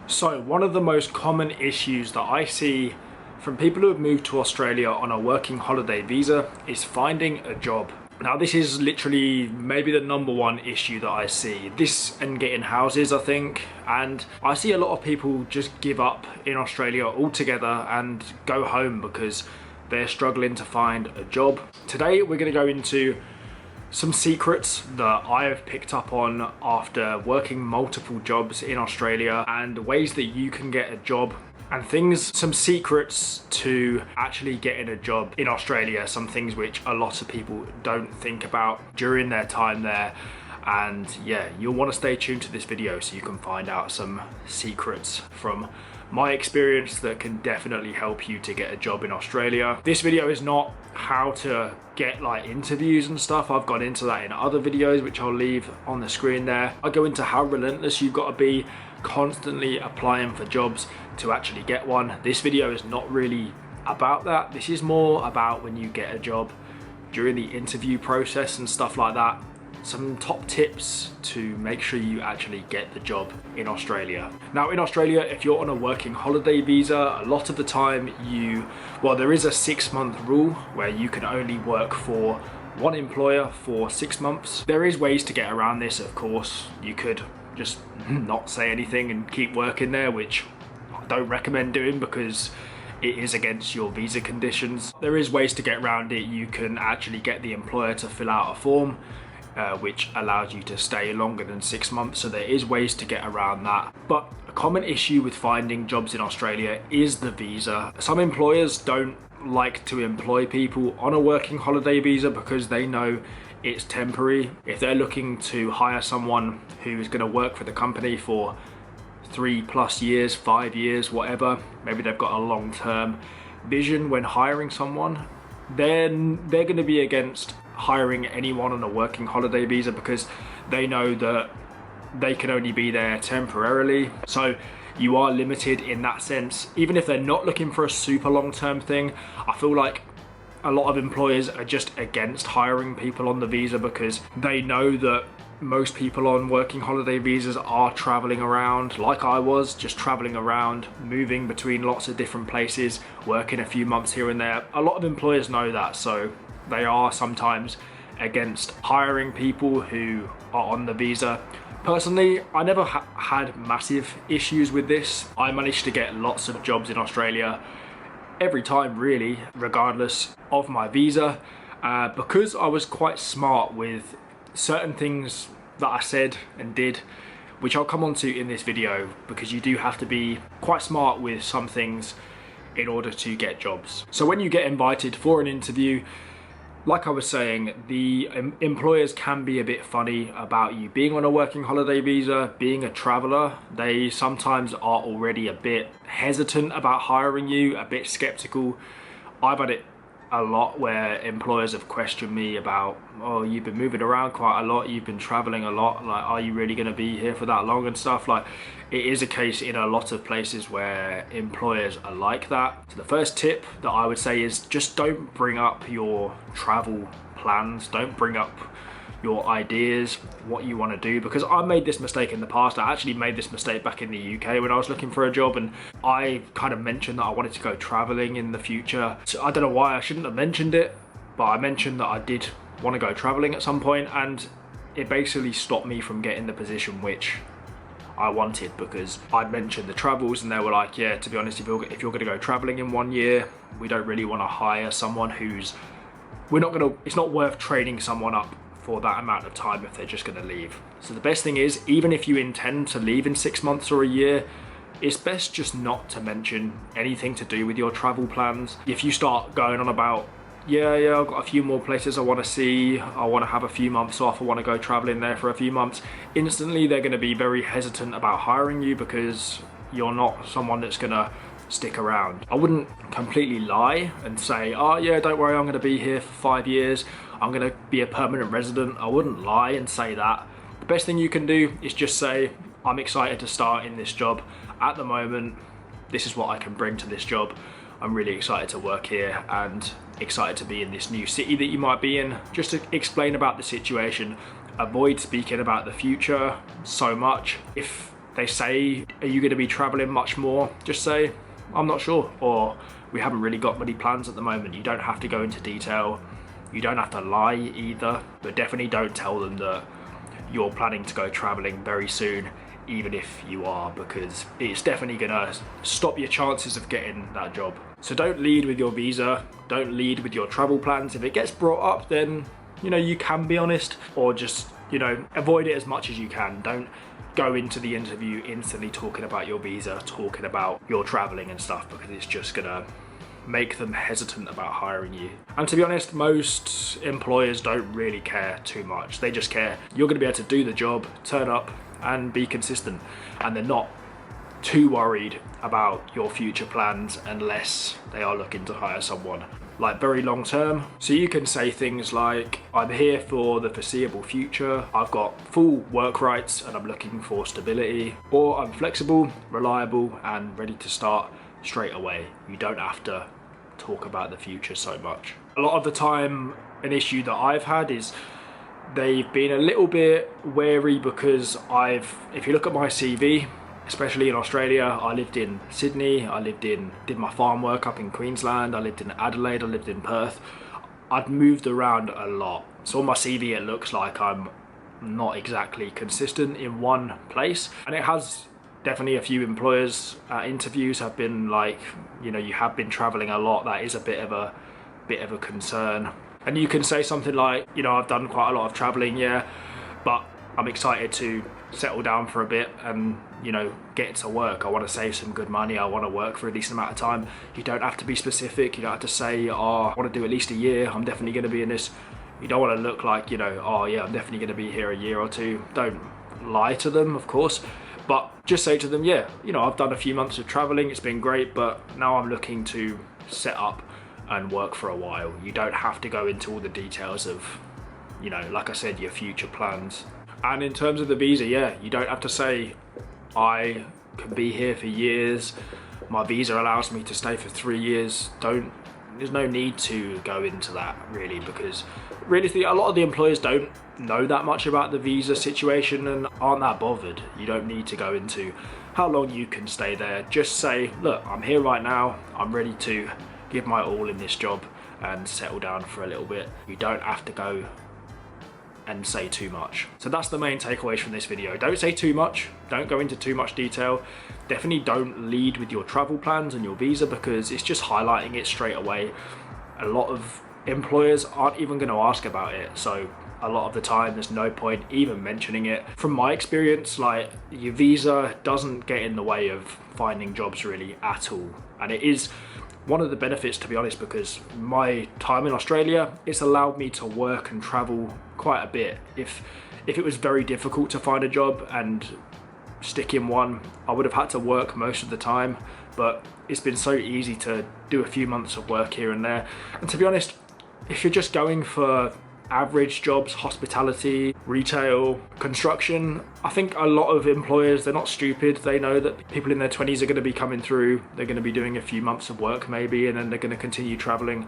So one of the most common issues that I see from people who have moved to Australia on a working holiday visa is finding a job. Now this is literally maybe the #1 issue that I see. This and getting houses, I think. And I see a lot of people just give up in Australia altogether and go home because they're struggling to find a job. Today we're going to go into some secrets that I have picked up on after working multiple jobs in Australia and ways that you can get a job and some secrets to actually getting a job in Australia, some things which a lot of people don't think about during their time there. And yeah, you'll want to stay tuned to this video so you can find out some secrets from my experience that can definitely help you to get a job in Australia. This video is not how to get like interviews and stuff. I've gone into that in other videos, which I'll leave on the screen there. I go into how relentless you've got to be constantly applying for jobs to actually get one. This video is not really about that. This is more about when you get a job, during the interview process and stuff like that. Some top tips to make sure you actually get the job in Australia. Now in Australia, if you're on a working holiday visa, a lot of the time there is a 6-month rule where you can only work for one employer for 6 months. There is ways to get around this, of course. You could just not say anything and keep working there, which I don't recommend doing because it is against your visa conditions. There is ways to get around it. You can actually get the employer to fill out a form which allows you to stay longer than 6 months. So there is ways to get around that. But a common issue with finding jobs in Australia is the visa. Some employers don't like to employ people on a working holiday visa because they know it's temporary. If they're looking to hire someone who's going to work for the company for 3+ years, 5 years, whatever, maybe they've got a long-term vision when hiring someone, then they're going to be against hiring anyone on a working holiday visa because they know that they can only be there temporarily. So you are limited in that sense. Even if they're not looking for a super long-term thing, I feel like a lot of employers are just against hiring people on the visa because they know that most people on working holiday visas are traveling around, like I was, just traveling around, moving between lots of different places, working a few months here and there. A lot of employers know that, so they are sometimes against hiring people who are on the visa. Personally, I never had massive issues with this. I managed to get lots of jobs in Australia every time, really, regardless of my visa, because I was quite smart with certain things that I said and did, which I'll come on to in this video, because you do have to be quite smart with some things in order to get jobs. So when you get invited for an interview, like I was saying, the employers can be a bit funny about you being on a working holiday visa, being a traveler. They sometimes are already a bit hesitant about hiring you, a bit skeptical. I've had it a lot where employers have questioned me about, oh, you've been moving around quite a lot, you've been traveling a lot, like, are you really going to be here for that long and stuff. Like, it is a case in a lot of places where employers are like that. So the first tip that I would say is just don't bring up your travel plans, don't bring up your ideas, what you want to do, because I made this mistake in the past. I actually made this mistake back in the UK when I was looking for a job, and I kind of mentioned that I wanted to go traveling in the future. So I don't know why I shouldn't have mentioned it, but I mentioned that I did want to go traveling at some point, and it basically stopped me from getting the position which I wanted, because I'd mentioned the travels and they were like, yeah, to be honest, if you're going to go traveling in 1 year, we don't really want to hire someone it's not worth training someone up for that amount of time if they're just going to leave. So the best thing is, even if you intend to leave in 6 months or a year, it's best just not to mention anything to do with your travel plans. If you start going on about, yeah, I've got a few more places I want to see, I want to have a few months off, I want to go traveling there for a few months, instantly they're going to be very hesitant about hiring you because you're not someone that's going to stick around. I wouldn't completely lie and say, oh yeah, don't worry, I'm going to be here for 5 years, I'm going to be a permanent resident. I wouldn't lie and say that. The best thing you can do is just say, I'm excited to start in this job. At the moment, this is what I can bring to this job. I'm really excited to work here and excited to be in this new city that you might be in. Just to explain about the situation. Avoid speaking about the future so much. If they say, are you going to be traveling much more? Just say, I'm not sure, or we haven't really got many plans at the moment. You don't have to go into detail. You don't have to lie either, but definitely don't tell them that you're planning to go traveling very soon, even if you are, because it's definitely gonna stop your chances of getting that job. So don't lead with your visa, don't lead with your travel plans. If it gets brought up, then, you know, you can be honest, or just, you know, avoid it as much as you can. Don't go into the interview instantly talking about your visa, talking about your traveling and stuff, because it's just gonna make them hesitant about hiring you. And to be honest, most employers don't really care too much. They just care you're gonna be able to do the job, turn up and be consistent, and they're not too worried about your future plans unless they are looking to hire someone like very long term. So you can say things like, I'm here for the foreseeable future, I've got full work rights and I'm looking for stability, or I'm flexible, reliable and ready to start straight away. You don't have to talk about the future so much. A lot of the time, an issue that I've had is they've been a little bit wary because if you look at my CV, especially in Australia, I lived in Sydney, did my farm work up in Queensland, I lived in Adelaide, I lived in Perth. I'd moved around a lot. So on my CV it looks like I'm not exactly consistent in one place, and it has definitely a few employers at interviews have been like, you know, you have been traveling a lot. That is a bit of a concern. And you can say something like, you know, I've done quite a lot of traveling, yeah, but I'm excited to settle down for a bit and, you know, get to work. I want to save some good money. I want to work for a decent amount of time. You don't have to be specific. You don't have to say, oh, I want to do at least a year. I'm definitely going to be in this. You don't want to look like, you know, oh yeah, I'm definitely going to be here a year or two. Don't lie to them, of course. But just say to them, yeah, you know, I've done a few months of traveling, it's been great, but now I'm looking to set up and work for a while. You don't have to go into all the details of, you know, like I said, your future plans. And in terms of the visa, yeah, you don't have to say, I can be here for years, my visa allows me to stay for 3 years. There's no need to go into that really, because realistically a lot of the employers don't know that much about the visa situation and aren't that bothered. You don't need to go into how long you can stay there. Just say, look, I'm here right now, I'm ready to give my all in this job and settle down for a little bit. You don't have to go and say too much. So that's the main takeaways from this video. Don't say too much, don't go into too much detail. Definitely don't lead with your travel plans and your visa, because it's just highlighting it straight away. A lot of employers aren't even going to ask about it, so a lot of the time there's no point even mentioning it. From my experience, like, your visa doesn't get in the way of finding jobs really at all, and it is one of the benefits, to be honest, because my time in Australia, it's allowed me to work and travel quite a bit. If it was very difficult to find a job and stick in one, I would have had to work most of the time, but it's been so easy to do a few months of work here and there. And to be honest, if you're just going for average jobs, hospitality, retail, construction, I think a lot of employers, they're not stupid. They know that people in their 20s are going to be coming through, they're going to be doing a few months of work maybe, and then they're going to continue traveling.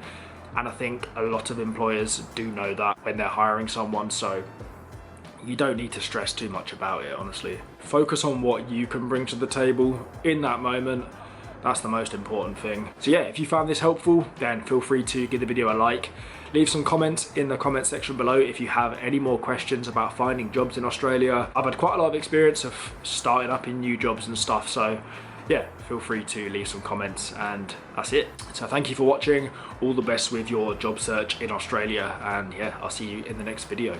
And I think a lot of employers do know that when they're hiring someone, so you don't need to stress too much about it, honestly. Focus on what you can bring to the table in that moment. That's the most important thing. So yeah, if you found this helpful, then feel free to give the video a like. Leave some comments in the comment section below if you have any more questions about finding jobs in Australia. I've had quite a lot of experience of starting up in new jobs and stuff, so yeah, feel free to leave some comments, and that's it. So thank you for watching, all the best with your job search in Australia, and yeah, I'll see you in the next video.